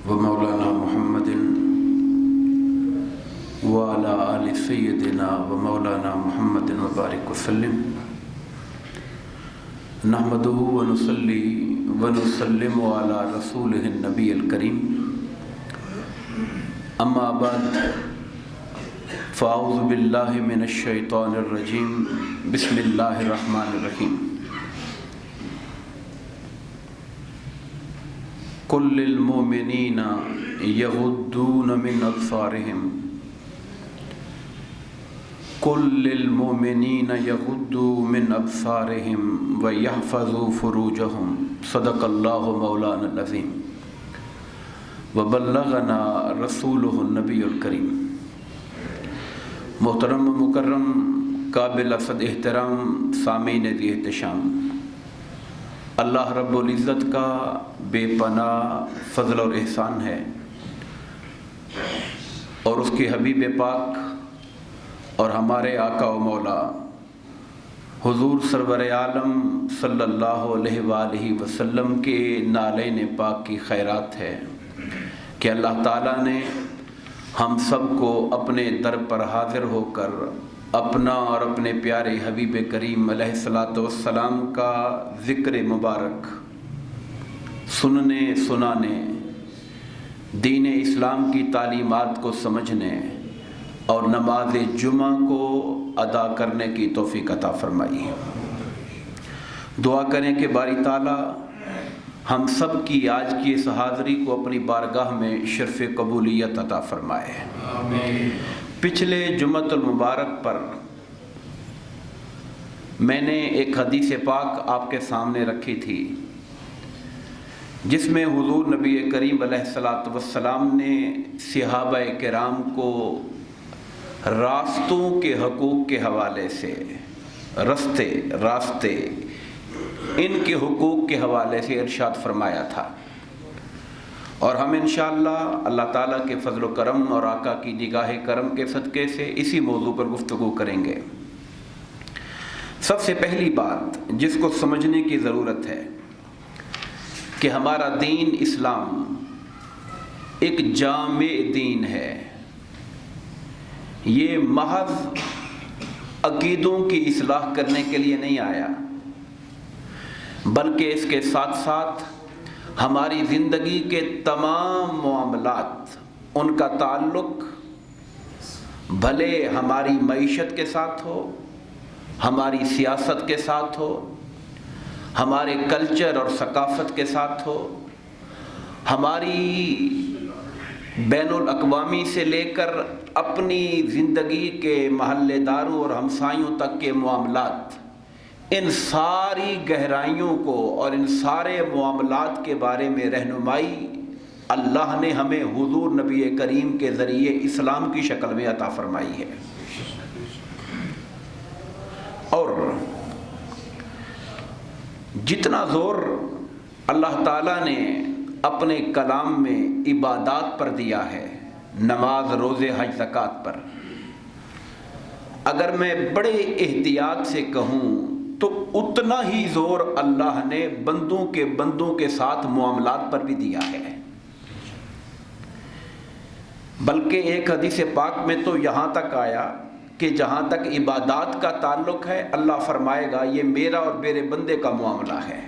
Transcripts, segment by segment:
ومولانا محمد وعلى آل سيدنا ومولانا محمد وبارك وسلم نحمده ونصلي ونسلم على رسوله النبي الكريم اما بعد فاعوذ بالله من الشیطان الرجیم بسم اللہ الرحمن الرحیم قل للمؤمنین یغضون من ابصارهم قل للمؤمنین یغضوا من ابصارهم ویحفظوا فروجهم صدق اللہ مولانا العظیم وبلغنا رسولہ النبی الکریم۔ محترم و مکرم قابل صد احترام سامعین ذی احتشام، اللہ رب العزت کا بے پناہ فضل اور احسان ہے اور اس کے حبیب پاک اور ہمارے آقا و مولا حضور سرور عالم صلی اللہ علیہ وآلہ وسلم کے نالین پاک کی خیرات ہے کہ اللہ تعالیٰ نے ہم سب کو اپنے در پر حاضر ہو کر اپنا اور اپنے پیارے حبیب کریم علیہ الصلاۃ والسلام کا ذکر مبارک سننے سنانے، دین اسلام کی تعلیمات کو سمجھنے اور نماز جمعہ کو ادا کرنے کی توفیق عطا فرمائی۔ دعا کریں کہ باری تعالیٰ ہم سب کی آج کی اس حاضری کو اپنی بارگاہ میں شرف قبولیت عطا فرمائے۔ آمین۔ پچھلے جمعۃ المبارک پر میں نے ایک حدیث پاک آپ کے سامنے رکھی تھی جس میں حضور نبی کریم علیہ الصلاۃ والسلام نے صحابہ کرام کو راستوں کے حقوق کے حوالے سے راستے ان کے حقوق کے حوالے سے ارشاد فرمایا تھا، اور ہم انشاءاللہ اللہ تعالیٰ کے فضل و کرم اور آقا کی نگاہ کرم کے صدقے سے اسی موضوع پر گفتگو کریں گے۔ سب سے پہلی بات جس کو سمجھنے کی ضرورت ہے کہ ہمارا دین اسلام ایک جامع دین ہے، یہ محض عقیدوں کی اصلاح کرنے کے لیے نہیں آیا، بلکہ اس کے ساتھ ساتھ ہماری زندگی کے تمام معاملات ان کا تعلق بھلے ہماری معیشت کے ساتھ ہو، ہماری سیاست کے ساتھ ہو، ہمارے کلچر اور ثقافت کے ساتھ ہو، ہماری بین الاقوامی سے لے کر اپنی زندگی کے محلے داروں اور ہمسایوں تک کے معاملات، ان ساری گہرائیوں کو اور ان سارے معاملات کے بارے میں رہنمائی اللہ نے ہمیں حضور نبی کریم کے ذریعے اسلام کی شکل میں عطا فرمائی ہے۔ اور جتنا زور اللہ تعالیٰ نے اپنے کلام میں عبادات پر دیا ہے، نماز، روزے، حج، زکوٰۃ پر، اگر میں بڑے احتیاط سے کہوں تو اتنا ہی زور اللہ نے بندوں کے ساتھ معاملات پر بھی دیا ہے، بلکہ ایک حدیث پاک میں تو یہاں تک آیا کہ جہاں تک عبادات کا تعلق ہے اللہ فرمائے گا یہ میرا اور میرے بندے کا معاملہ ہے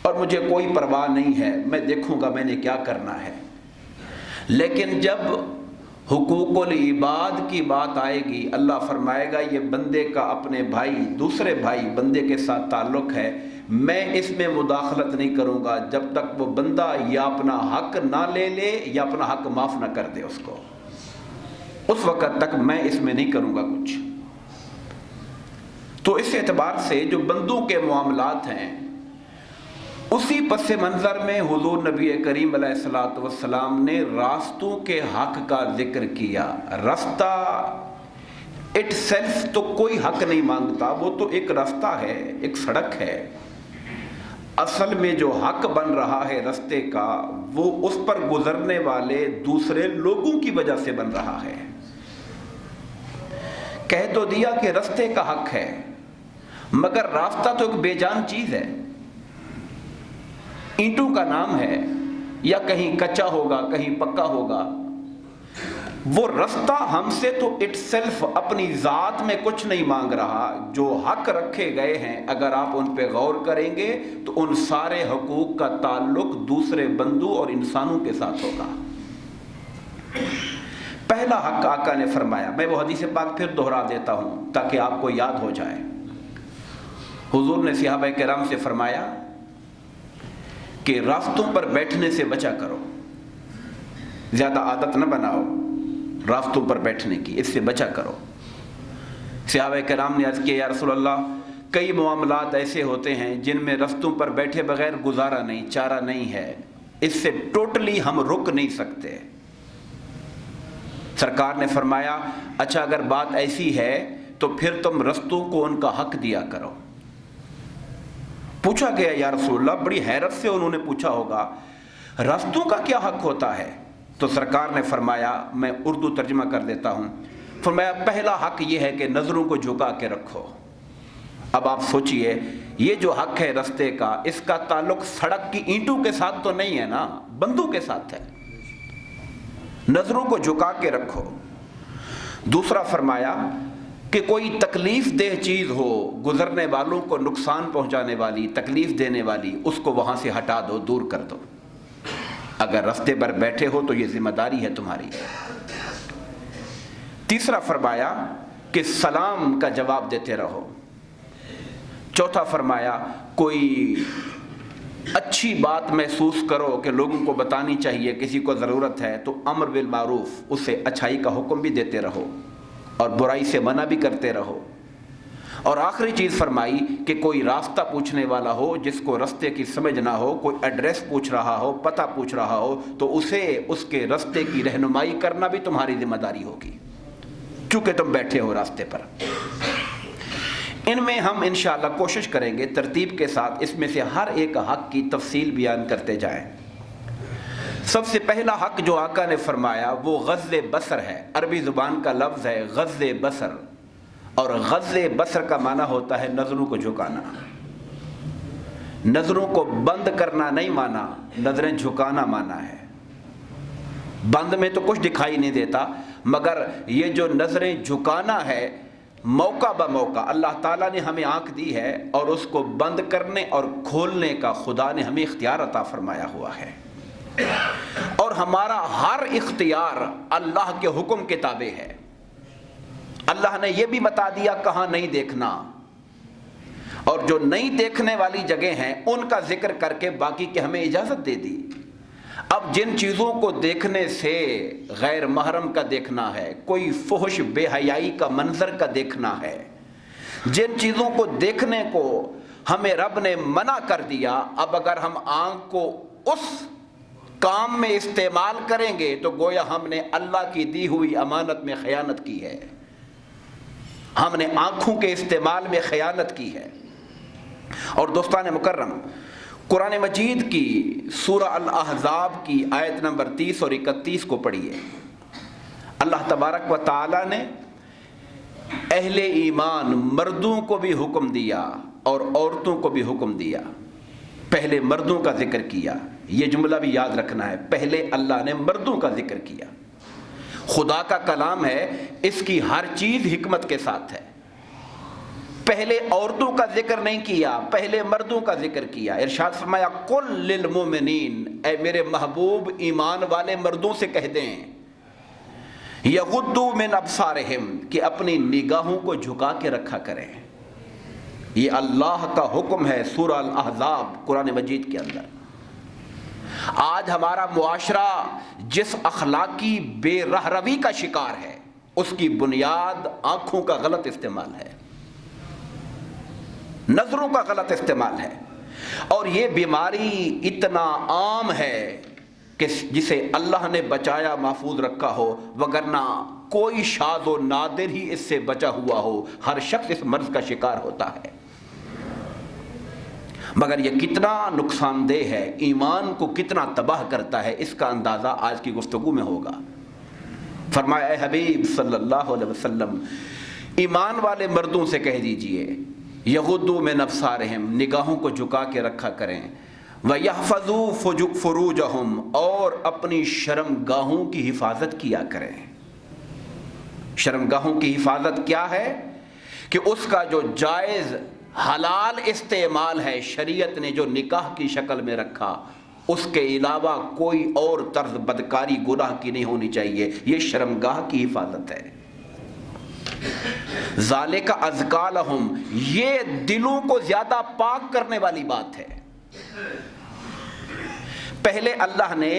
اور مجھے کوئی پرواہ نہیں ہے، میں دیکھوں گا میں نے کیا کرنا ہے۔ لیکن جب حقوق العباد کی بات آئے گی اللہ فرمائے گا یہ بندے کا اپنے دوسرے بھائی بندے کے ساتھ تعلق ہے، میں اس میں مداخلت نہیں کروں گا جب تک وہ بندہ یا اپنا حق نہ لے یا اپنا حق معاف نہ کر دے اس کو، اس وقت تک میں اس میں نہیں کروں گا کچھ۔ تو اس اعتبار سے جو بندوں کے معاملات ہیں اسی پس منظر میں حضور نبی کریم علیہ الصلاۃ والسلام نے راستوں کے حق کا ذکر کیا۔ راستہ اٹ سیلف تو کوئی حق نہیں مانگتا، وہ تو ایک راستہ ہے، ایک سڑک ہے۔ اصل میں جو حق بن رہا ہے راستے کا وہ اس پر گزرنے والے دوسرے لوگوں کی وجہ سے بن رہا ہے۔ کہہ تو دیا کہ راستے کا حق ہے، مگر راستہ تو ایک بے جان چیز ہے، اینٹوں کا نام ہے یا کہیں کچا ہوگا کہیں پکا ہوگا، وہ رستہ ہم سے تو اٹ سیلف اپنی ذات میں کچھ نہیں مانگ رہا، جو حق رکھے گئے ہیں اگر آپ ان پہ غور کریں گے تو ان سارے حقوق کا تعلق دوسرے بندوں اور انسانوں کے ساتھ ہوگا۔ پہلا حق آقا نے فرمایا، میں وہ حدیث پاک پھر دہرا دیتا ہوں تاکہ آپ کو یاد ہو جائے۔ حضور نے صحابہ کرام سے فرمایا کہ راستوں پر بیٹھنے سے بچا کرو، زیادہ عادت نہ بناؤ راستوں پر بیٹھنے کی، اس سے بچا کرو۔ صحابہ کرام نے عرض کیا، یا رسول اللہ کئی معاملات ایسے ہوتے ہیں جن میں رستوں پر بیٹھے بغیر گزارا نہیں، چارہ نہیں ہے، اس سے ٹوٹلی ہم رک نہیں سکتے۔ سرکار نے فرمایا، اچھا اگر بات ایسی ہے تو پھر تم رستوں کو ان کا حق دیا کرو۔ پوچھا گیا، یا رسول اللہ، بڑی حیرت سے انہوں نے پوچھا ہوگا، رستوں کا کیا حق ہوتا ہے؟ تو سرکار نے فرمایا، میں اردو ترجمہ کر دیتا ہوں، فرمایا پہلا حق یہ ہے کہ نظروں کو جھکا کے رکھو۔ اب آپ سوچئے، یہ جو حق ہے رستے کا، اس کا تعلق سڑک کی اینٹوں کے ساتھ تو نہیں ہے نا، بندوں کے ساتھ ہے۔ نظروں کو جھکا کے رکھو۔ دوسرا فرمایا کہ کوئی تکلیف دہ چیز ہو، گزرنے والوں کو نقصان پہنچانے والی، تکلیف دینے والی، اس کو وہاں سے ہٹا دو، دور کر دو۔ اگر رستے پر بیٹھے ہو تو یہ ذمہ داری ہے تمہاری۔ تیسرا فرمایا کہ سلام کا جواب دیتے رہو۔ چوتھا فرمایا کوئی اچھی بات محسوس کرو کہ لوگوں کو بتانی چاہیے، کسی کو ضرورت ہے تو امر بالمعروف، اسے اچھائی کا حکم بھی دیتے رہو اور برائی سے منع بھی کرتے رہو۔ اور آخری چیز فرمائی کہ کوئی راستہ پوچھنے والا ہو جس کو رستے کی سمجھ نہ ہو، کوئی ایڈریس پوچھ رہا ہو، پتہ پوچھ رہا ہو، تو اسے اس کے رستے کی رہنمائی کرنا بھی تمہاری ذمہ داری ہوگی، چونکہ تم بیٹھے ہو راستے پر۔ ان میں ہم انشاءاللہ کوشش کریں گے ترتیب کے ساتھ اس میں سے ہر ایک حق کی تفصیل بیان کرتے جائیں۔ سب سے پہلا حق جو آقا نے فرمایا وہ غض بصر ہے۔ عربی زبان کا لفظ ہے غض بصر، اور غض بصر کا معنی ہوتا ہے نظروں کو جھکانا۔ نظروں کو بند کرنا نہیں مانا، نظریں جھکانا مانا ہے۔ بند میں تو کچھ دکھائی نہیں دیتا، مگر یہ جو نظریں جھکانا ہے، موقع بموقع اللہ تعالیٰ نے ہمیں آنکھ دی ہے اور اس کو بند کرنے اور کھولنے کا خدا نے ہمیں اختیار عطا فرمایا ہوا ہے، اور ہمارا ہر اختیار اللہ کے حکم کے تابع ہے۔ اللہ نے یہ بھی بتا دیا کہاں نہیں دیکھنا، اور جو نہیں دیکھنے والی جگہ ہیں ان کا ذکر کر کے باقی کی ہمیں اجازت دے دی۔ اب جن چیزوں کو دیکھنے سے غیر محرم کا دیکھنا ہے، کوئی فحش بے حیائی کا منظر کا دیکھنا ہے، جن چیزوں کو دیکھنے کو ہمیں رب نے منع کر دیا، اب اگر ہم آنکھ کو اس کام میں استعمال کریں گے تو گویا ہم نے اللہ کی دی ہوئی امانت میں خیانت کی ہے، ہم نے آنکھوں کے استعمال میں خیانت کی ہے۔ اور دوستان مکرم، قرآن مجید کی سورہ الاحزاب کی آیت نمبر 30 اور 31 کو پڑھیے۔ اللہ تبارک و تعالی نے اہل ایمان مردوں کو بھی حکم دیا اور عورتوں کو بھی حکم دیا۔ پہلے مردوں کا ذکر کیا، یہ جملہ بھی یاد رکھنا ہے، پہلے اللہ نے مردوں کا ذکر کیا۔ خدا کا کلام ہے، اس کی ہر چیز حکمت کے ساتھ ہے۔ پہلے عورتوں کا ذکر نہیں کیا، پہلے مردوں کا ذکر کیا۔ ارشاد فرمایا قل للمؤمنین، اے میرے محبوب ایمان والے مردوں سے کہہ دیں، یغضوا من ابصارہم، کہ اپنی نگاہوں کو جھکا کے رکھا کریں۔ یہ اللہ کا حکم ہے سورہ الاحزاب قرآن مجید کے اندر۔ آج ہمارا معاشرہ جس اخلاقی بے رہروی کا شکار ہے، اس کی بنیاد آنکھوں کا غلط استعمال ہے، نظروں کا غلط استعمال ہے، اور یہ بیماری اتنا عام ہے کہ جسے اللہ نے بچایا محفوظ رکھا ہو، وگرنہ کوئی شاذ و نادر ہی اس سے بچا ہوا ہو، ہر شخص اس مرض کا شکار ہوتا ہے۔ مگر یہ کتنا نقصان دہ ہے، ایمان کو کتنا تباہ کرتا ہے، اس کا اندازہ آج کی گفتگو میں ہوگا۔ فرمایا اے حبیب صلی اللہ علیہ وسلم، ایمان والے مردوں سے کہہ دیجئے یغضوا من ابصارہم، نگاہوں کو جھکا کے رکھا کریں، وَيَحْفَظُوا فُرُوجَهُمْ، اور اپنی شرمگاہوں کی حفاظت کیا کریں۔ شرمگاہوں کی حفاظت کیا ہے؟ کہ اس کا جو جائز حلال استعمال ہے، شریعت نے جو نکاح کی شکل میں رکھا، اس کے علاوہ کوئی اور طرز بدکاری گناہ کی نہیں ہونی چاہیے۔ یہ شرمگاہ کی حفاظت ہے۔ ذالک ازکیٰ لہم، یہ دلوں کو زیادہ پاک کرنے والی بات ہے۔ پہلے اللہ نے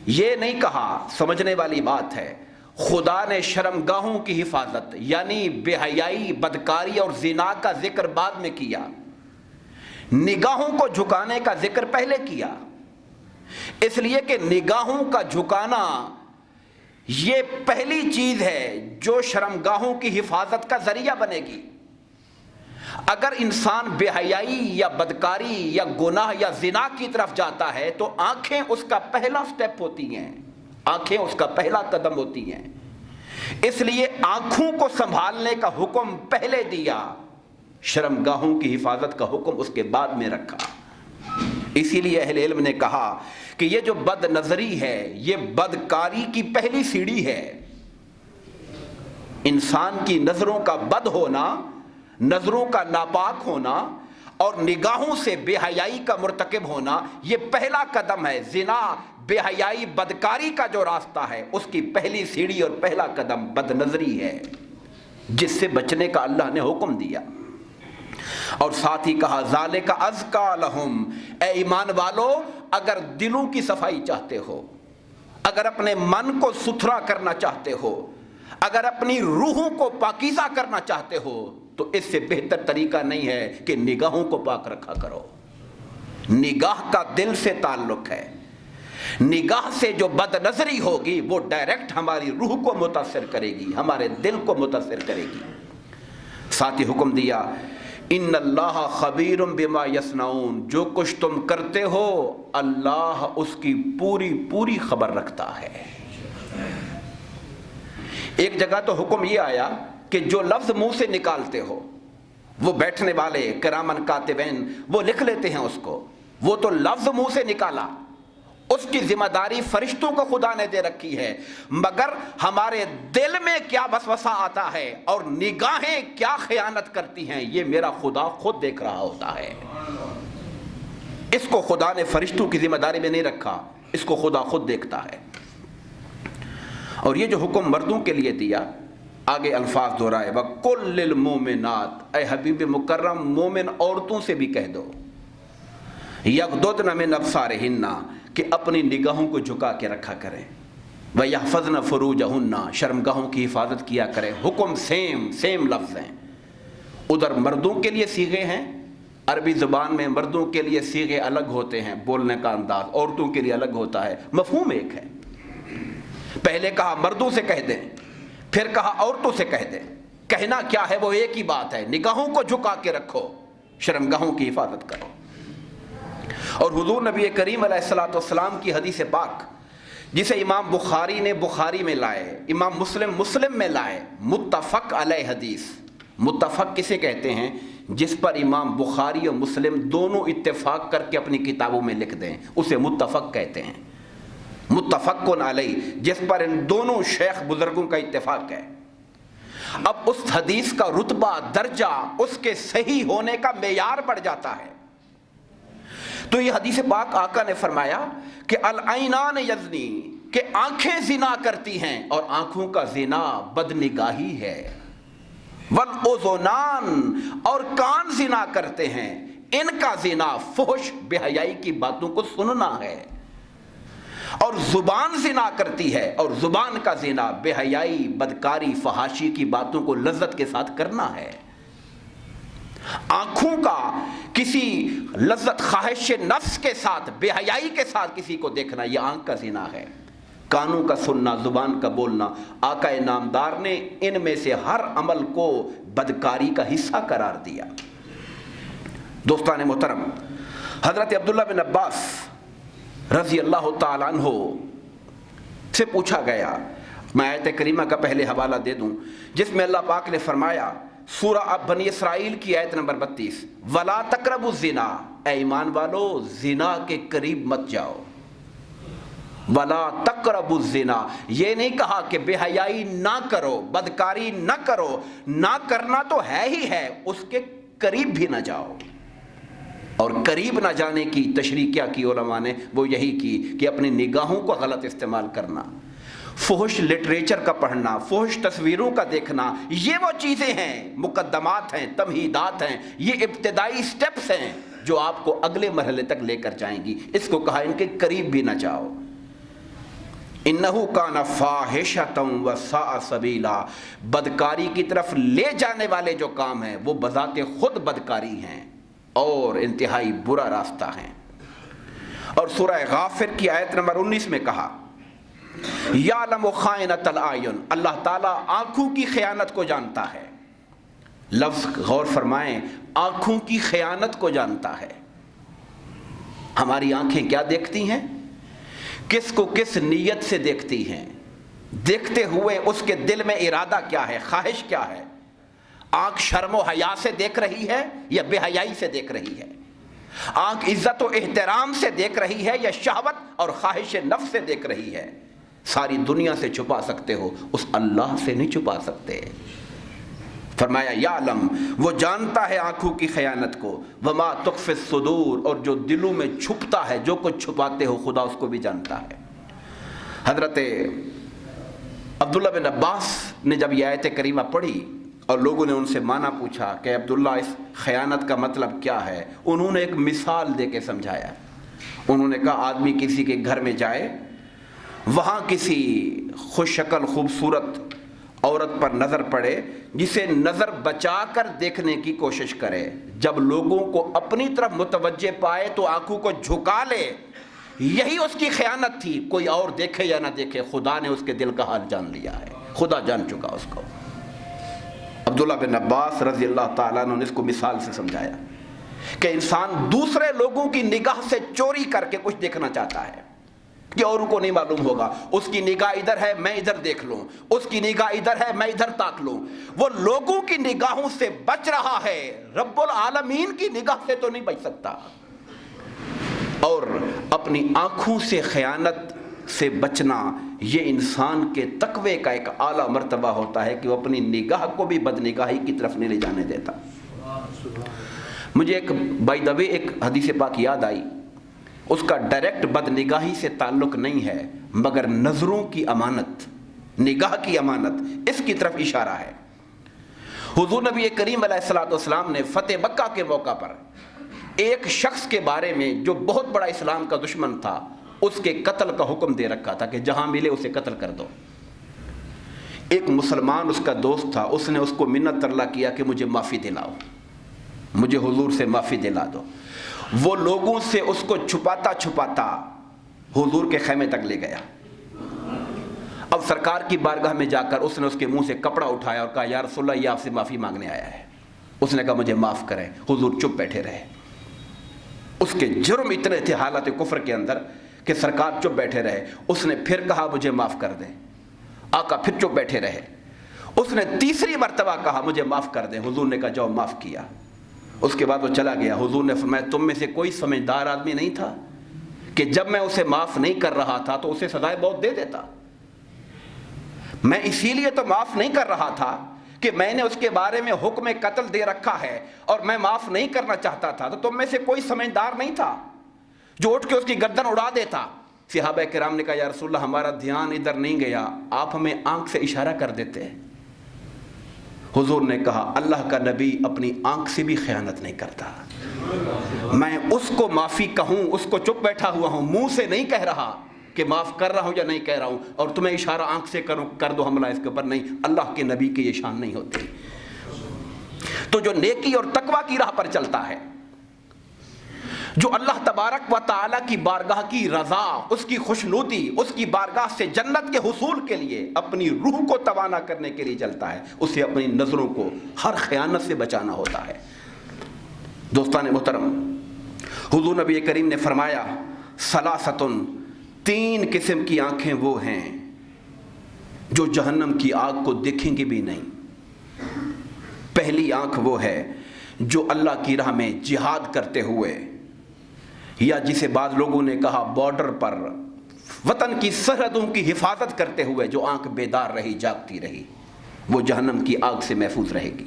یہ نہیں کہا، سمجھنے والی بات ہے، خدا نے شرمگاہوں کی حفاظت یعنی بے حیائی، بدکاری اور زنا کا ذکر بعد میں کیا، نگاہوں کو جھکانے کا ذکر پہلے کیا، اس لیے کہ نگاہوں کا جھکانا یہ پہلی چیز ہے جو شرمگاہوں کی حفاظت کا ذریعہ بنے گی۔ اگر انسان بے حیائی یا بدکاری یا گناہ یا زنا کی طرف جاتا ہے تو آنکھیں اس کا پہلا سٹیپ ہوتی ہیں، آنکھیں اس کا پہلا قدم ہوتی ہیں، اس لیے آنکھوں کو سنبھالنے کا حکم پہلے دیا، شرمگاہوں کی حفاظت کا حکم اس کے بعد میں رکھا۔ اسی لیے اہل علم نے کہا کہ یہ جو بد نظری ہے یہ بدکاری کی پہلی سیڑھی ہے۔ انسان کی نظروں کا بد ہونا، نظروں کا ناپاک ہونا اور نگاہوں سے بے حیائی کا مرتکب ہونا، یہ پہلا قدم ہے۔ زنا، بے حیائی، بدکاری کا جو راستہ ہے اس کی پہلی سیڑھی اور پہلا قدم بد نظری ہے، جس سے بچنے کا اللہ نے حکم دیا۔ اور ساتھ ہی کہا ذالک ازکیٰ لہم، اے ایمان والو اگر دلوں کی صفائی چاہتے ہو، اگر اپنے من کو ستھرا کرنا چاہتے ہو، اگر اپنی روحوں کو پاکیزہ کرنا چاہتے ہو تو اس سے بہتر طریقہ نہیں ہے کہ نگاہوں کو پاک رکھا کرو۔ نگاہ کا دل سے تعلق ہے، نگاہ سے جو بد نظری ہوگی وہ ڈائریکٹ ہماری روح کو متاثر کرے گی، ہمارے دل کو متاثر کرے گی۔ ساتھ ہی حکم دیا ان اللہ خبیر بما یصنعون، جو کچھ تم کرتے ہو اللہ اس کی پوری پوری خبر رکھتا ہے۔ ایک جگہ تو حکم یہ آیا کہ جو لفظ منہ سے نکالتے ہو، وہ بیٹھنے والے کرامن کاتبین وہ لکھ لیتے ہیں اس کو، وہ تو لفظ منہ سے نکالا، اس کی ذمہ داری فرشتوں کو خدا نے دے رکھی ہے، مگر ہمارے دل میں کیا وسوسہ آتا ہے اور نگاہیں کیا خیانت کرتی ہیں یہ میرا خدا خود دیکھ رہا ہوتا ہے۔ اس کو خدا نے فرشتوں کی ذمہ داری میں نہیں رکھا، اس کو خدا خود دیکھتا ہے۔ اور یہ جو حکم مردوں کے لیے دیا، آگے الفاظ دہرائے وَقُلْ لِلْمُؤْمِنَاتِ، اے حبیب مکرم مومن عورتوں سے بھی کہہ دو یغضضن من ابصارہن، کہ اپنی نگاہوں کو جھکا کے رکھا کریں، وَيَحْفَظْنَ فُرُوجَهُنَّ، شرمگاہوں کی حفاظت کیا کریں۔ حکم سیم لفظ ہیں، ادھر مردوں کے لیے صیغے ہیں، عربی زبان میں مردوں کے لیے صیغے الگ ہوتے ہیں، بولنے کا انداز، عورتوں کے لیے الگ ہوتا ہے، مفہوم ایک ہے۔ پہلے کہا مردوں سے کہہ دیں، پھر کہا عورتوں سے کہہ دیں، کہنا کیا ہے وہ ایک ہی بات ہے، نگاہوں کو جھکا کے رکھو، شرمگاہوں کی حفاظت کرو۔ اور حضور نبی کریم علیہ الصلوۃ والسلام کی حدیث پاک جسے امام بخاری نے بخاری میں لائے، امام مسلم میں لائے، متفق علیہ حدیث۔ متفق کسے کہتے ہیں؟ جس پر امام بخاری اور مسلم دونوں اتفاق کر کے اپنی کتابوں میں لکھ دیں اسے متفق کہتے ہیں۔ متفق علیہ، جس پر ان دونوں شیخ بزرگوں کا اتفاق ہے۔ اب اس حدیث کا رتبہ، درجہ، اس کے صحیح ہونے کا معیار بڑھ جاتا ہے۔ تو یہ حدیث پاک آقا نے فرمایا کہ العینان یزنی، کہ آنکھیں زنا کرتی ہیں اور آنکھوں کا زنا بدنگاہی ہے، والاذنان، اور کان زنا کرتے ہیں، ان کا زنا فحش بے حیائی کی باتوں کو سننا ہے، اور زبان زنا کرتی ہے اور زبان کا زنا بے حیائی، بدکاری، فحاشی کی باتوں کو لذت کے ساتھ کرنا ہے۔ آنکھوں کا کسی لذت خواہش نفس کے ساتھ، بے حیائی کے ساتھ کسی کو دیکھنا یہ آنکھ کا زنا ہے۔ کانوں کا سننا، زبان کا بولنا، آقا نامدار نے ان میں سے ہر عمل کو بدکاری کا حصہ قرار دیا۔ دوستان محترم، حضرت عبداللہ بن عباس رضی اللہ تعالیٰ عنہ سے پوچھا گیا، میں آیت کریمہ کا پہلے حوالہ دے دوں، جس میں اللہ پاک نے فرمایا سورہ بنی اسرائیل کی آیت نمبر 32، وَلَا تَقْرَبُوا الزِّنَا، اے ایمان والو زنا کے قریب مت جاؤ۔ وَلَا تَقْرَبُوا الزِّنَا، یہ نہیں کہا کہ بے حیائی نہ کرو، بدکاری نہ کرو، نہ کرنا تو ہے ہی ہے، اس کے قریب بھی نہ جاؤ۔ اور قریب نہ جانے کی تشریح کیا کی علماء نے؟ وہ یہی کی کہ اپنی نگاہوں کو غلط استعمال کرنا، فحش لٹریچر کا پڑھنا، فحش تصویروں کا دیکھنا، یہ وہ چیزیں ہیں، مقدمات ہیں، تمہیدات ہیں، یہ ابتدائی سٹیپس ہیں جو آپ کو اگلے مرحلے تک لے کر جائیں گی۔ اس کو کہا ان کے قریب بھی نہ جاؤ۔ اِنَّهُ كَانَ فَاحِشَةً وَسَاءَ سَبِيلًا، بدکاری کی طرف لے جانے والے جو کام ہیں وہ بذات خود بدکاری ہیں اور انتہائی برا راستہ ہیں۔ اور سورہ غافر کی آیت نمبر 19 میں کہا یعلم خائنۃ الاعین، اللہ تعالیٰ آنکھوں کی خیانت کو جانتا ہے۔ لفظ غور فرمائیں، آنکھوں کی خیانت کو جانتا ہے۔ ہماری آنکھیں کیا دیکھتی ہیں؟ کس کو کس نیت سے دیکھتی ہیں؟ دیکھتے ہوئے اس کے دل میں ارادہ کیا ہے، خواہش کیا ہے؟ آنکھ شرم و حیا سے دیکھ رہی ہے یا بے حیائی سے دیکھ رہی ہے؟ آنکھ عزت و احترام سے دیکھ رہی ہے یا شہوت اور خواہش نفس سے دیکھ رہی ہے؟ ساری دنیا سے چھپا سکتے ہو، اس اللہ سے نہیں چھپا سکتے۔ فرمایا یعلم، وہ جانتا ہے آنکھوں کی خیانت کو، وما تخفی الصدور، اور جو دلوں میں چھپتا ہے، جو کچھ چھپاتے ہو خدا اس کو بھی جانتا ہے۔ حضرت عبداللہ بن عباس نے جب یہ آیت کریمہ پڑھی اور لوگوں نے ان سے معنی پوچھا کہ عبداللہ اس خیانت کا مطلب کیا ہے، انہوں نے ایک مثال دے کے سمجھایا۔ انہوں نے کہا آدمی کسی کے گھر میں جائے، وہاں کسی خوش شکل خوبصورت عورت پر نظر پڑے، جسے نظر بچا کر دیکھنے کی کوشش کرے، جب لوگوں کو اپنی طرف متوجہ پائے تو آنکھوں کو جھکا لے، یہی اس کی خیانت تھی۔ کوئی اور دیکھے یا نہ دیکھے، خدا نے اس کے دل کا حال جان لیا ہے، خدا جان چکا اس کو۔ عبداللہ بن عباس رضی اللہ تعالیٰ عنہ نے اس کو مثال سے سمجھایا کہ انسان دوسرے لوگوں کی نگاہ سے چوری کر کے کچھ دیکھنا چاہتا ہے کہ اوروں کو نہیں معلوم ہوگا، اس کی نگاہ ادھر ہے میں ادھر دیکھ لوں، اس کی نگاہ ادھر ہے میں ادھر تاک لوں۔ وہ لوگوں کی نگاہوں سے بچ رہا ہے، رب العالمین کی نگاہ سے تو نہیں بچ سکتا۔ اور اپنی آنکھوں سے خیانت سے بچنا یہ انسان کے تقوی کا ایک اعلیٰ مرتبہ ہوتا ہے کہ وہ اپنی نگاہ کو بھی بدنگاہی کی طرف نہیں لے جانے دیتا۔ مجھے ایک بائی دا وے ایک حدیث پاک یاد آئی، اس کا ڈائریکٹ بدنگاہی سے تعلق نہیں ہے مگر نظروں کی امانت، نگاہ کی امانت، اس کی طرف اشارہ ہے۔ حضور نبی کریم علیہ الصلوۃ والسلام نے فتح مکہ کے موقع پر ایک شخص کے بارے میں جو بہت بڑا اسلام کا دشمن تھا، اس کے قتل کا حکم دے رکھا تھا کہ جہاں ملے اسے قتل کر دو۔ ایک مسلمان اس کا دوست تھا، اس نے اس کو منت ترلا کیا کہ مجھے معافی دلاؤ، مجھے حضور سے معافی دلا دو۔ وہ لوگوں سے اس کو چھپاتا چھپاتا حضور کے خیمے تک لے گیا۔ اب سرکار کی بارگاہ میں جا کر اس نے اس کے منہ سے کپڑا اٹھایا اور کہا یا رسول اللہ یہ آپ سے معافی مانگنے آیا ہے۔ اس نے کہا مجھے معاف کریں۔ حضور چپ بیٹھے رہے۔ اس کے جرم اتنے تھے حالت کفر کے اندر کہ سرکار چپ بیٹھے رہے۔ اس نے پھر کہا مجھے معاف کر دیں۔ آقا پھر چپ بیٹھے رہے۔ اس نے تیسری مرتبہ کہا مجھے معاف کر دیں۔ حضور نے کہا جاؤ معاف کیا۔ اس کے بعد وہ چلا گیا۔ حضور نے فرمایا تم میں سے کوئی سمجھدار آدمی نہیں تھا کہ جب میں اسے معاف نہیں کر رہا تھا تو اسے سزائے موت دے دیتا؟ میں اسی لیے تو معاف نہیں کر رہا تھا کہ میں نے اس کے بارے میں حکم قتل دے رکھا ہے اور میں معاف نہیں کرنا چاہتا تھا، تو تم میں سے کوئی سمجھدار نہیں تھا جو اٹھ کے اس کی گردن اڑا دیتا۔ صحابہ کرام نے کہا یا رسول اللہ ہمارا دھیان ادھر نہیں گیا، آپ ہمیں آنکھ سے اشارہ کر دیتے۔ حضور نے کہا اللہ کا نبی اپنی آنکھ سے بھی خیانت نہیں کرتا۔ میں اس کو معافی کہوں، اس کو چپ بیٹھا ہوا ہوں، منہ سے نہیں کہہ رہا کہ معاف کر رہا ہوں یا نہیں کہہ رہا ہوں، اور تمہیں اشارہ آنکھ سے کر دو حملہ اس کے اوپر، نہیں، اللہ کے نبی کی یہ شان نہیں ہوتی۔ تو جو نیکی اور تقوی کی راہ پر چلتا ہے، جو اللہ تبارک و تعالیٰ کی بارگاہ کی رضا، اس کی خوشنودی، اس کی بارگاہ سے جنت کے حصول کے لیے اپنی روح کو توانا کرنے کے لیے چلتا ہے، اسے اپنی نظروں کو ہر خیانت سے بچانا ہوتا ہے۔ دوستان محترم، حضور نبی کریم نے فرمایا ثلاثۃ، تین قسم کی آنکھیں وہ ہیں جو جہنم کی آگ کو دیکھیں گی بھی نہیں۔ پہلی آنکھ وہ ہے جو اللہ کی راہ میں جہاد کرتے ہوئے، یا جسے بعض لوگوں نے کہا بارڈر پر وطن کی سرحدوں کی حفاظت کرتے ہوئے جو آنکھ بیدار رہی، جاگتی رہی، وہ جہنم کی آگ سے محفوظ رہے گی۔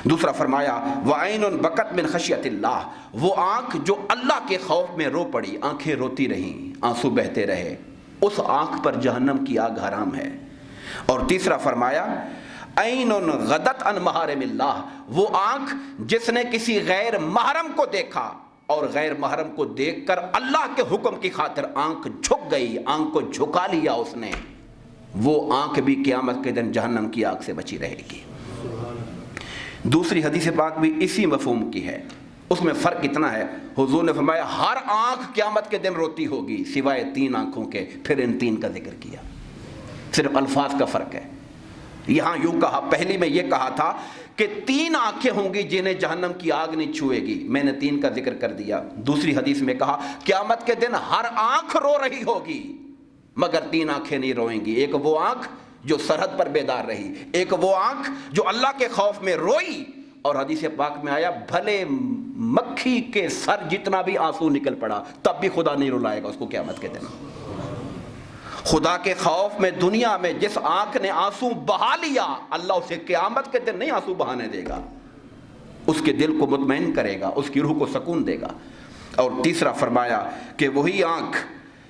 دوسرا فرمایا وَعَيْنٌ بَكَتْ مِنْ خَشْيَةِ اللَّهِ، وہ آنکھ جو اللہ کے خوف میں رو پڑی، آنکھیں روتی رہیں، آنسو بہتے رہے، اس آنکھ پر جہنم کی آگ حرام ہے۔ اور تیسرا فرمایا عَيْنٌ غَدَتْ عَنْ مَحَارِمِ اللَّهِ، وہ آنکھ جس نے کسی غیر محرم کو دیکھا اور غیر محرم کو دیکھ کر اللہ کے حکم کی خاطر آنکھ جھک گئی، آنکھ کو جھکا لیا اس نے، وہ آنکھ بھی قیامت کے دن جہنم کی آگ سے بچی رہے گی۔ دوسری حدیث پاک بھی اسی مفہوم کی ہے، اس میں فرق اتنا ہے، حضور نے فرمایا ہر آنکھ قیامت کے دن روتی ہوگی سوائے 3 آنکھوں کے، پھر ان 3 کا ذکر کیا، صرف الفاظ کا فرق ہے۔ یہاں یوں کہا، پہلی میں یہ کہا تھا کہ 3 آنکھیں ہوں گی جنہیں جہنم کی آگ نہیں چھوئے گی، میں نے 3 کا ذکر کر دیا۔ دوسری حدیث میں کہا قیامت کے دن ہر آنکھ رو رہی ہوگی مگر 3 آنکھیں نہیں روئیں گی، ایک وہ آنکھ جو سرحد پر بیدار رہی، ایک وہ آنکھ جو اللہ کے خوف میں روئی، اور حدیث پاک میں آیا بھلے مکھی کے سر جتنا بھی آنسو نکل پڑا تب بھی خدا نہیں رلائے گا اس کو قیامت کے دن۔ خدا کے خوف میں دنیا میں جس آنکھ نے آنسو بہا لیا، اللہ اسے قیامت کے دن نہیں آنسو بہانے دے گا، اس کے دل کو مطمئن کرے گا، اس کی روح کو سکون دے گا۔ اور تیسرا فرمایا کہ وہی آنکھ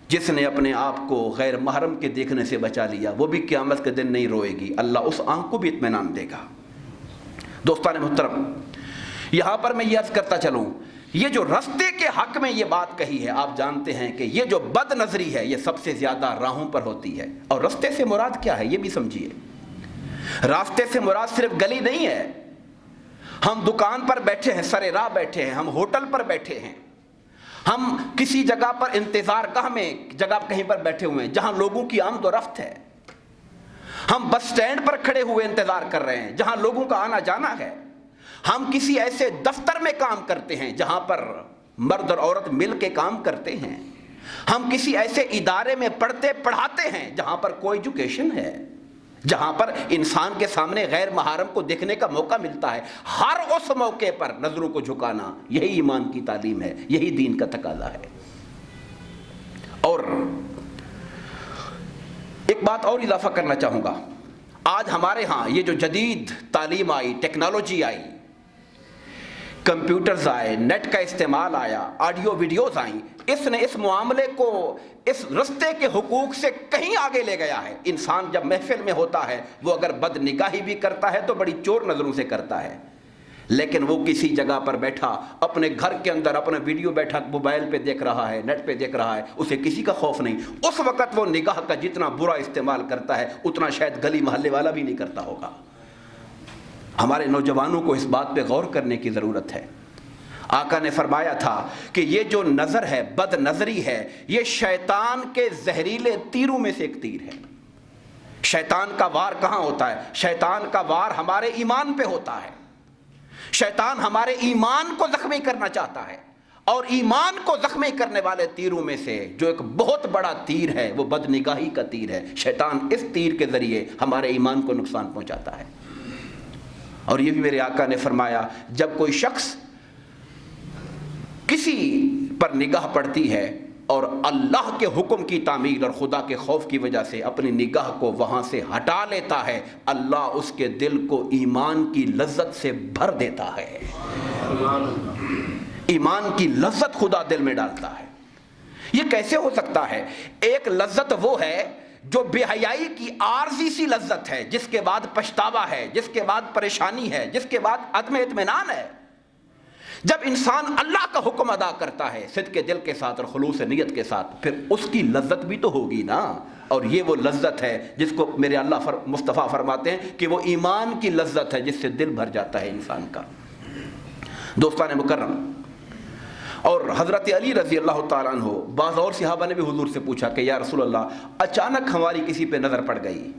جس نے اپنے آپ کو غیر محرم کے دیکھنے سے بچا لیا، وہ بھی قیامت کے دن نہیں روئے گی، اللہ اس آنکھ کو بھی اطمینان دے گا۔ دوستان محترم، یہاں پر میں یہ عرض کرتا چلوں، یہ جو رستے کے حق میں یہ بات کہی ہے، آپ جانتے ہیں کہ یہ جو بد نظری ہے یہ سب سے زیادہ راہوں پر ہوتی ہے، اور رستے سے مراد کیا ہے یہ بھی سمجھیے۔ راستے سے مراد صرف گلی نہیں ہے، ہم دکان پر بیٹھے ہیں، سر راہ بیٹھے ہیں، ہم ہوٹل پر بیٹھے ہیں، ہم کسی جگہ پر انتظار گاہ میں جگہ کہیں پر بیٹھے ہوئے ہیں جہاں لوگوں کی آمد و رفت ہے، ہم بس سٹینڈ پر کھڑے ہوئے انتظار کر رہے ہیں جہاں لوگوں کا آنا جانا ہے، ہم کسی ایسے دفتر میں کام کرتے ہیں جہاں پر مرد اور عورت مل کے کام کرتے ہیں، ہم کسی ایسے ادارے میں پڑھتے پڑھاتے ہیں جہاں پر کوئی ایجوکیشن ہے، جہاں پر انسان کے سامنے غیر محرم کو دیکھنے کا موقع ملتا ہے، ہر اس موقع پر نظروں کو جھکانا یہی ایمان کی تعلیم ہے، یہی دین کا تقاضا ہے۔ اور ایک بات اور اضافہ کرنا چاہوں گا، آج ہمارے ہاں یہ جو جدید تعلیم آئی، ٹیکنالوجی آئی، کمپیوٹرز آئے، نیٹ کا استعمال آیا، آڈیو ویڈیوز آئیں، اس نے اس معاملے کو اس رستے کے حقوق سے کہیں آگے لے گیا ہے۔ انسان جب محفل میں ہوتا ہے وہ اگر بد نگاہی بھی کرتا ہے تو بڑی چور نظروں سے کرتا ہے، لیکن وہ کسی جگہ پر بیٹھا اپنے گھر کے اندر اپنا ویڈیو بیٹھا موبائل پہ دیکھ رہا ہے، نیٹ پہ دیکھ رہا ہے، اسے کسی کا خوف نہیں۔ اس وقت وہ نگاہ کا جتنا برا استعمال کرتا ہے اتنا شاید گلی محلے والا بھی نہیں کرتا ہوگا۔ ہمارے نوجوانوں کو اس بات پہ غور کرنے کی ضرورت ہے۔ آقا نے فرمایا تھا کہ یہ جو نظر ہے، بد نظری ہے، یہ شیطان کے زہریلے تیروں میں سے ایک تیر ہے۔ شیطان کا وار کہاں ہوتا ہے؟ شیطان کا وار ہمارے ایمان پہ ہوتا ہے۔ شیطان ہمارے ایمان کو زخمی کرنا چاہتا ہے، اور ایمان کو زخمی کرنے والے تیروں میں سے جو ایک بہت بڑا تیر ہے وہ بد نگاہی کا تیر ہے۔ شیطان اس تیر کے ذریعے ہمارے ایمان کو نقصان پہنچاتا ہے۔ اور یہ بھی میرے آقا نے فرمایا جب کوئی شخص کسی پر نگاہ پڑتی ہے اور اللہ کے حکم کی تعمیل اور خدا کے خوف کی وجہ سے اپنی نگاہ کو وہاں سے ہٹا لیتا ہے، اللہ اس کے دل کو ایمان کی لذت سے بھر دیتا ہے۔ ایمان کی لذت خدا دل میں ڈالتا ہے۔ یہ کیسے ہو سکتا ہے؟ ایک لذت وہ ہے جو بے حیائی کی عارضی سی لذت ہے، جس کے بعد پچھتاوا ہے، جس کے بعد پریشانی ہے، جس کے بعد عدم اطمینان ہے۔ جب انسان اللہ کا حکم ادا کرتا ہے صدق کے دل کے ساتھ اور خلوص نیت کے ساتھ، پھر اس کی لذت بھی تو ہوگی نا۔ اور یہ وہ لذت ہے جس کو میرے اللہ مصطفیٰ فرماتے ہیں کہ وہ ایمان کی لذت ہے جس سے دل بھر جاتا ہے انسان کا۔ دوستان مکرم، اور حضرت علی رضی اللہ تعالیٰ عنہ، بعض اور صحابہ نے بھی حضور سے پوچھا کہ یا رسول اللہ، اچانک ہماری کسی پہ نظر پڑ گئی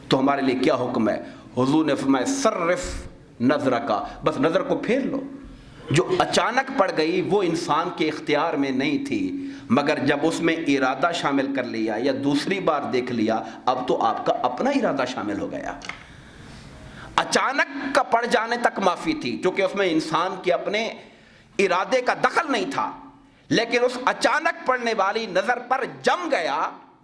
تو ہمارے لیے کیا حکم ہے؟ حضور نے فرمایا صرف نظر کا، بس نظر کو پھیر لو۔ جو اچانک پڑ گئی وہ انسان کے اختیار میں نہیں تھی، مگر جب اس میں ارادہ شامل کر لیا یا دوسری بار دیکھ لیا، اب تو آپ کا اپنا ارادہ شامل ہو گیا۔ اچانک کا پڑ جانے تک معافی تھی، چونکہ اس میں انسان کے اپنے ارادے کا دخل نہیں تھا، لیکن اس اچانک پڑنے والی نظر پر جم گیا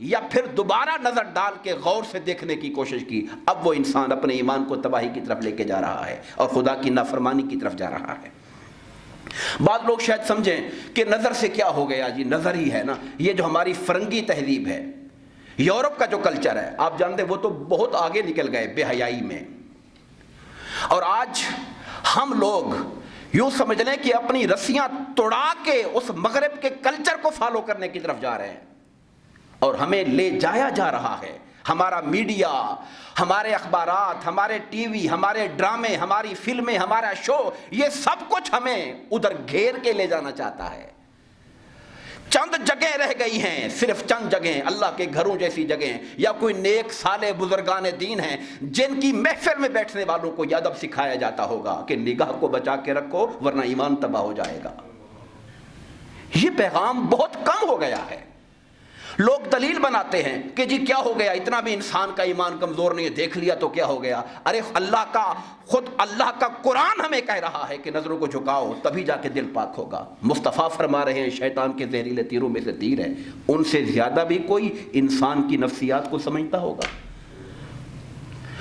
یا پھر دوبارہ نظر ڈال کے غور سے دیکھنے کی کوشش کی، اب وہ انسان اپنے ایمان کو تباہی کی طرف لے کے جا رہا ہے اور خدا کی نافرمانی کی طرف جا رہا ہے۔ بعض لوگ شاید سمجھیں کہ نظر سے کیا ہو گیا جی، نظر ہی ہے نا، یہ جو ہماری فرنگی تہذیب ہے، یورپ کا جو کلچر ہے، آپ جانتے وہ تو بہت آگے نکل گئے بے حیائی میں، اور آج ہم لوگ یوں سمجھ لیں کہ اپنی رسیاں توڑا کے اس مغرب کے کلچر کو فالو کرنے کی طرف جا رہے ہیں، اور ہمیں لے جایا جا رہا ہے۔ ہمارا میڈیا، ہمارے اخبارات، ہمارے ٹی وی، ہمارے ڈرامے، ہماری فلمیں، ہمارا شو، یہ سب کچھ ہمیں ادھر گھیر کے لے جانا چاہتا ہے۔ چند جگہیں رہ گئی ہیں، صرف چند جگہیں اللہ کے گھروں جیسی جگہیں، یا کوئی نیک صالح بزرگان دین ہیں جن کی محفل میں بیٹھنے والوں کو یہ ادب سکھایا جاتا ہوگا کہ نگاہ کو بچا کے رکھو ورنہ ایمان تباہ ہو جائے گا۔ یہ پیغام بہت کم ہو گیا ہے۔ لوگ دلیل بناتے ہیں کہ جی کیا ہو گیا، اتنا بھی انسان کا ایمان کمزور نہیں ہے، دیکھ لیا تو کیا ہو گیا۔ ارے خود اللہ کا قرآن ہمیں کہہ رہا ہے کہ نظروں کو جھکاؤ تبھی جا کے دل پاک ہوگا۔ مصطفیٰ فرما رہے ہیں شیطان کے زہریلے تیروں میں سے تیر ہے، ان سے زیادہ بھی کوئی انسان کی نفسیات کو سمجھتا ہوگا۔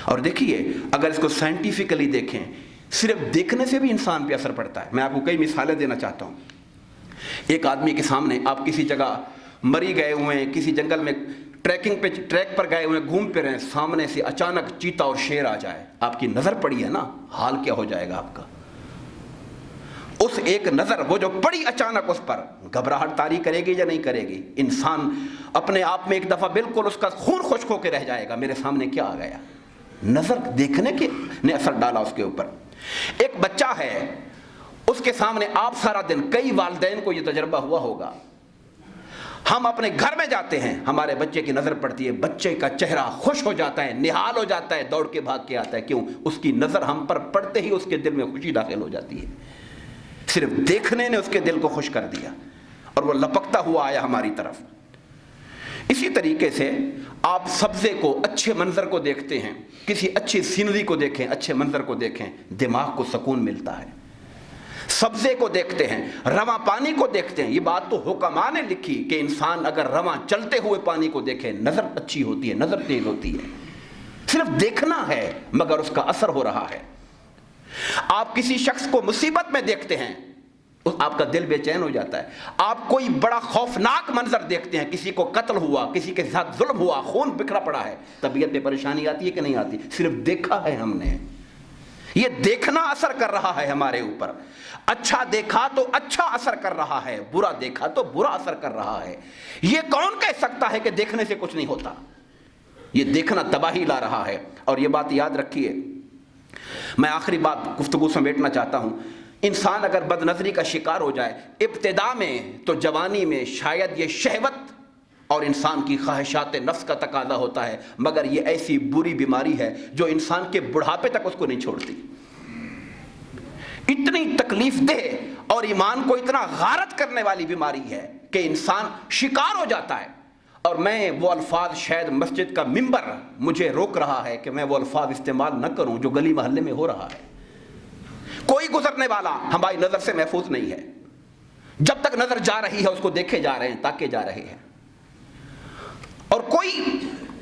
اور دیکھیے اگر اس کو سائنٹیفکلی دیکھیں، صرف دیکھنے سے بھی انسان پہ اثر پڑتا ہے۔ میں آپ کو کئی مثالیں دینا چاہتا ہوں۔ ایک آدمی کے سامنے آپ کسی جگہ مری گئے ہوئے ہیں، کسی جنگل میں ٹریک پر گئے ہوئے ہیں، گھوم پھر رہے ہیں، سامنے سے اچانک چیتا اور شیر آ جائے، آپ کی نظر پڑی ہے نا، حال کیا ہو جائے گا آپ کا؟ اس ایک نظر وہ جو پڑی اچانک، اس پر گھبراہٹ طاری کرے گی یا نہیں کرے گی؟ انسان اپنے آپ میں ایک دفعہ بالکل اس کا خون خشک ہو کے رہ جائے گا، میرے سامنے کیا آ گیا؟ نظر دیکھنے کے نے اثر ڈالا اس کے اوپر۔ ایک بچہ ہے، اس کے سامنے آپ سارا دن، کئی والدین کو یہ تجربہ ہوا ہوگا، ہم اپنے گھر میں جاتے ہیں، ہمارے بچے کی نظر پڑتی ہے، بچے کا چہرہ خوش ہو جاتا ہے، نہال ہو جاتا ہے، دوڑ کے بھاگ کے آتا ہے۔ کیوں؟ اس کی نظر ہم پر پڑتے ہی اس کے دل میں خوشی داخل ہو جاتی ہے، صرف دیکھنے نے اس کے دل کو خوش کر دیا اور وہ لپکتا ہوا آیا ہماری طرف۔ اسی طریقے سے آپ سبزے کو، اچھے منظر کو دیکھتے ہیں، کسی اچھی سینری کو دیکھیں، اچھے منظر کو دیکھیں، دماغ کو سکون ملتا ہے۔ سبزے کو دیکھتے ہیں، رواں پانی کو دیکھتے ہیں، یہ بات تو حکماء نے لکھی کہ انسان اگر رواں چلتے ہوئے پانی کو دیکھے نظر اچھی ہوتی ہے، نظر تیز ہوتی ہے۔ صرف دیکھنا ہے مگر اس کا اثر ہو رہا ہے۔ آپ کسی شخص کو مصیبت میں دیکھتے ہیں، آپ کا دل بے چین ہو جاتا ہے۔ آپ کوئی بڑا خوفناک منظر دیکھتے ہیں، کسی کو قتل ہوا، کسی کے ساتھ ظلم ہوا، خون بکھرا پڑا ہے، طبیعت پہ پریشانی آتی ہے کہ نہیں آتی؟ صرف دیکھا ہے ہم نے، یہ دیکھنا اثر کر رہا ہے ہمارے اوپر۔ اچھا دیکھا تو اچھا اثر کر رہا ہے، برا دیکھا تو برا اثر کر رہا ہے۔ یہ کون کہہ سکتا ہے کہ دیکھنے سے کچھ نہیں ہوتا؟ یہ دیکھنا تباہی لا رہا ہے۔ اور یہ بات یاد رکھیے، میں آخری بات گفتگو سمیٹنا چاہتا ہوں، انسان اگر بد نظری کا شکار ہو جائے، ابتدا میں تو جوانی میں شاید یہ شہوت اور انسان کی خواہشات نفس کا تقاضا ہوتا ہے، مگر یہ ایسی بری بیماری ہے جو انسان کے بڑھاپے تک اس کو نہیں چھوڑتی۔ اتنی تکلیف دہ اور ایمان کو اتنا غارت کرنے والی بیماری ہے کہ انسان شکار ہو جاتا ہے۔ اور میں وہ الفاظ، شاید مسجد کا ممبر مجھے روک رہا ہے کہ میں وہ الفاظ استعمال نہ کروں جو گلی محلے میں ہو رہا ہے۔ کوئی گزرنے والا ہماری نظر سے محفوظ نہیں ہے، جب تک نظر جا رہی ہے اس کو دیکھے جا رہے ہیں، تاکے جا رہے ہیں۔ اور کوئی،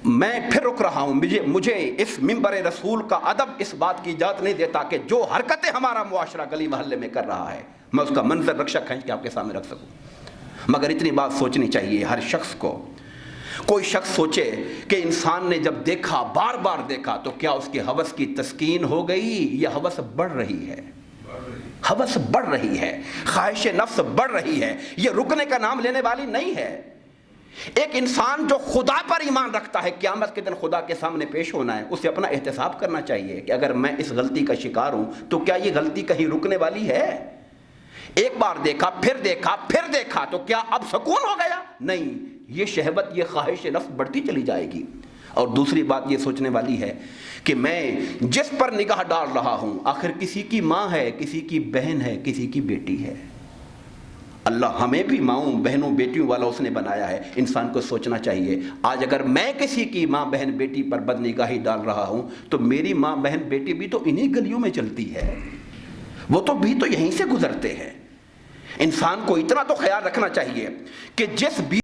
میں پھر رک رہا ہوں، مجھے اس منبر رسول کا ادب اس بات کی اجازت نہیں دیتا کہ جو حرکتیں ہمارا معاشرہ گلی محلے میں کر رہا ہے میں اس کا منظر رکشہ کھینچ کے آپ کے سامنے رکھ سکوں۔ مگر اتنی بات سوچنی چاہیے ہر شخص کو، کوئی شخص سوچے کہ انسان نے جب دیکھا، بار بار دیکھا، تو کیا اس کے ہوس کی تسکین ہو گئی یا ہوس بڑھ رہی ہے؟ ہوس بڑھ رہی ہے، خواہش نفس بڑھ رہی ہے، یہ رکنے کا نام لینے والی نہیں ہے۔ ایک انسان جو خدا پر ایمان رکھتا ہے، قیامت کے دن خدا کے سامنے پیش ہونا ہے، اسے اپنا احتساب کرنا چاہیے کہ اگر میں اس غلطی کا شکار ہوں تو کیا یہ غلطی کہیں رکنے والی ہے؟ ایک بار دیکھا، پھر دیکھا، پھر دیکھا، تو کیا اب سکون ہو گیا؟ نہیں، یہ شہوت، یہ خواہش نفس بڑھتی چلی جائے گی۔ اور دوسری بات یہ سوچنے والی ہے کہ میں جس پر نگاہ ڈال رہا ہوں آخر کسی کی ماں ہے، کسی کی بہن ہے، کسی کی بیٹی ہے۔ اللہ ہمیں بھی ماؤں بہنوں بیٹیوں والا اس نے بنایا ہے. انسان کو سوچنا چاہیے آج اگر میں کسی کی ماں بہن بیٹی پر بد نگاہی ڈال رہا ہوں تو میری ماں بہن بیٹی بھی تو انہی گلیوں میں چلتی ہے, وہ تو بھی تو یہیں سے گزرتے ہیں. انسان کو اتنا تو خیال رکھنا چاہیے کہ جس بھی